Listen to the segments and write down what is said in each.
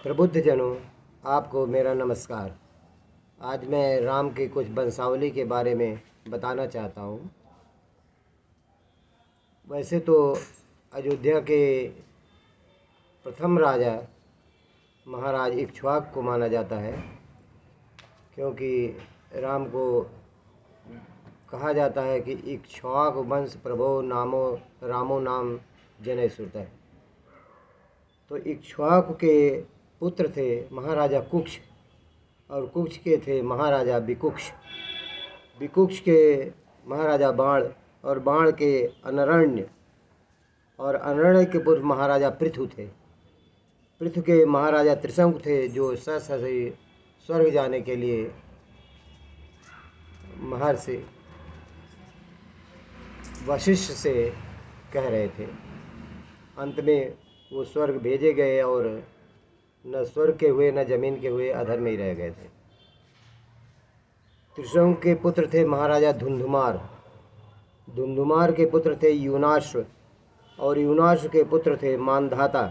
प्रबुद्ध जनों, आपको मेरा नमस्कार। आज मैं राम की कुछ वंशावली के बारे में बताना चाहता हूँ। वैसे तो अयोध्या के प्रथम राजा महाराज इक्ष्वाकु को माना जाता है, क्योंकि राम को कहा जाता है कि इक्ष्वाकु वंश प्रभो नामो रामो नाम जने सुरतः। तो इक्ष्वाकु के पुत्र थे महाराजा कुक्ष, और कुक्ष के थे महाराजा विकुक्ष। विकुक्ष के महाराजा बाण, और बाण के अनरण्य, और अनरण्य के पुत्र महाराजा पृथु थे। पृथु के महाराजा त्रिशंकु थे, जो सहसा स्वर्ग जाने के लिए महर्षि वशिष्ठ से कह रहे थे। अंत में वो स्वर्ग भेजे गए, और न स्वर्ग के हुए न जमीन के हुए, अधर में ही रह गए थे। त्रिशंकु के पुत्र थे महाराजा धुंधुमार। धुंधुमार के पुत्र थे यूनाश्व, और यूनाश्व के पुत्र थे मानधाता।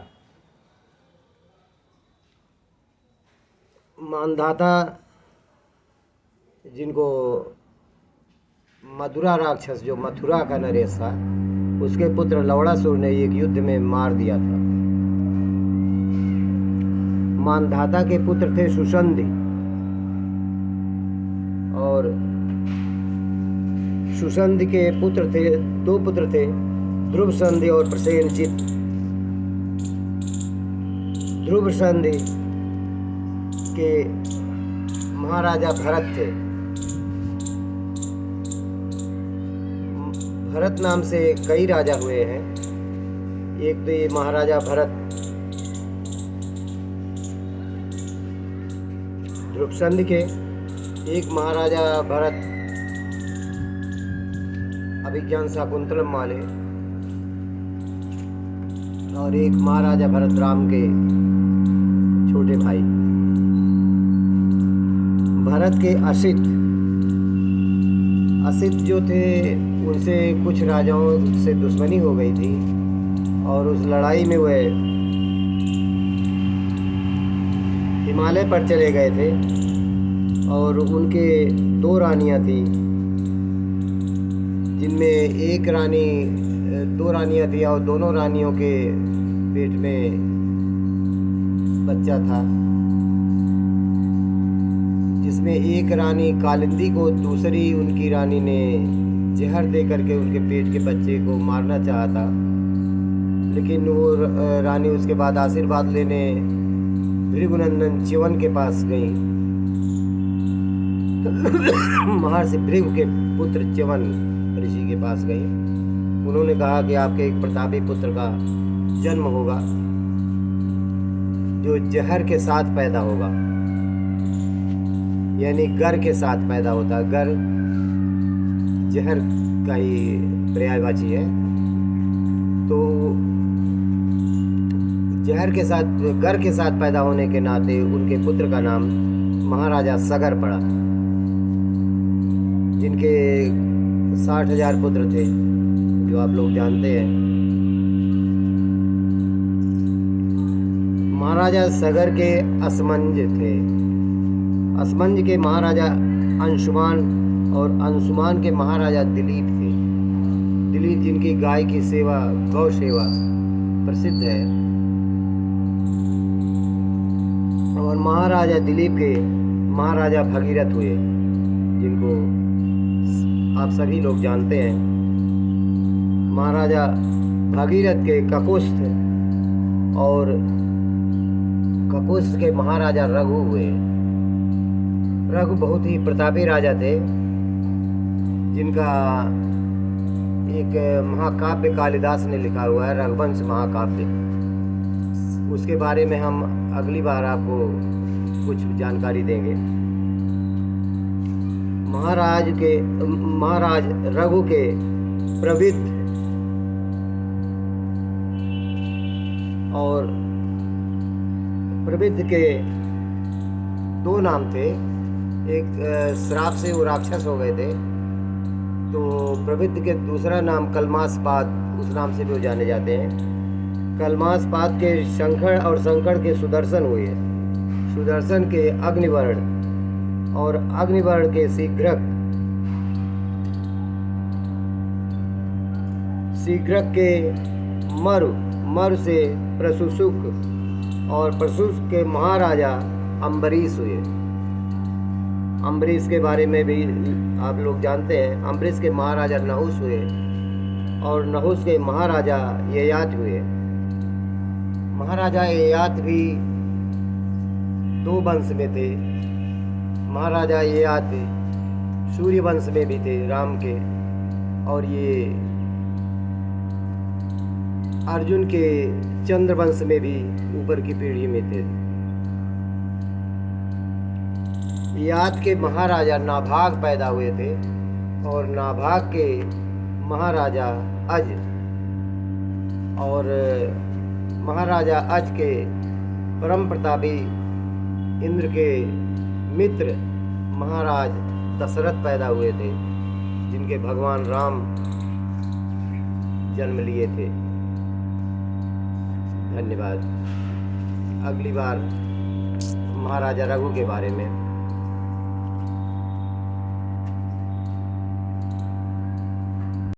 मानधाता जिनको मधुरा राक्षस, जो मथुरा का नरेश था, उसके पुत्र लवणासुर ने एक युद्ध में मार दिया था। मानधाता के पुत्र थे सुसंधि, और सुसंधि के पुत्र थे, दो पुत्र थे, ध्रुव संधि और प्रसेनजित। ध्रुव संधि के महाराजा भरत थे। भरत नाम से कई राजा हुए हैं। एक तो ये महाराजा भरत, ध्रुवसंधि के, एक महाराजा भरत अभिज्ञान शाकुंतलम वाले, और एक महाराजा भरत राम के छोटे भाई। भरत के असित जो थे, उनसे कुछ राजाओं से दुश्मनी हो गई थी, और उस लड़ाई में वे हिमालय पर चले गए थे, और उनके दो रानियां थीं, जिनमें एक रानी, दो रानियां थी, और दोनों रानियों के पेट में बच्चा था, जिसमें एक रानी कालिंदी को दूसरी उनकी रानी ने जहर दे करके उनके पेट के बच्चे को मारना चाहा था। लेकिन वो रानी उसके बाद आशीर्वाद लेने भृगुनंदन च्यवन के पास गई। महर्षि भृगु के पुत्र च्यवन ऋषि के पास गई। उन्होंने कहा कि आपके एक प्रतापी पुत्र का जन्म होगा, जो जहर के साथ पैदा होगा, यानी गर के साथ पैदा होता है। गर जहर का ही पर्यायवाची है। तो जहर के साथ, गर के साथ पैदा होने के नाते उनके पुत्र का नाम महाराजा सगर पड़ा, जिनके 60,000 पुत्र थे, जो आप लोग जानते हैं। महाराजा सगर के असमंज थे। असमंज के महाराजा अंशुमान, और अंशुमान के महाराजा दिलीप थे। दिलीप जिनकी गाय की सेवा, गौ सेवा प्रसिद्ध है। और महाराजा दिलीप के महाराजा भगीरथ हुए, जिनको आप सभी लोग जानते हैं। महाराजा भगीरथ के ककुस्थ, और ककुस्थ के महाराजा रघु हुए। रघु बहुत ही प्रतापी राजा थे, जिनका एक महाकाव्य कालिदास ने लिखा हुआ है, रघुवंश महाकाव्य। उसके बारे में हम अगली बार आपको कुछ जानकारी देंगे। महाराज रघु के प्रवृद्ध और प्रवृद्ध के दो नाम थे। एक श्राप से वो राक्षस हो गए थे, तो प्रवृत्त के दूसरा नाम कलमासपाद, उस नाम से भी वो जाने जाते हैं। कलमासपात के शंखड़ और संकड़ के सुदर्शन हुए, सुदर्शन के अग्निवर्ण और अग्निवर्ण के शीघ्रक, शीघ्रक के मरु, मरु से प्रसूसुक और प्रसूसुक के महाराजा अम्बरीश हुए। अम्बरीश के बारे में भी आप लोग जानते हैं। अम्बरीश के महाराजा नहुस हुए और नहुस के महाराजा ययाति हुए। महाराजा ययाति भी दो वंश में थे। महाराजा ययाति सूर्य वंश में भी थे, राम के, और ये अर्जुन के चंद्र वंश में भी ऊपर की पीढ़ी में थे। ययाति के महाराजा नाभाग पैदा हुए थे और नाभाग के महाराजा अज, और महाराजा अज के परम प्रतापी इंद्र के मित्र महाराज दशरथ पैदा हुए थे, जिनके भगवान राम जन्म लिए थे। धन्यवाद। अगली बार महाराजा रघु के बारे में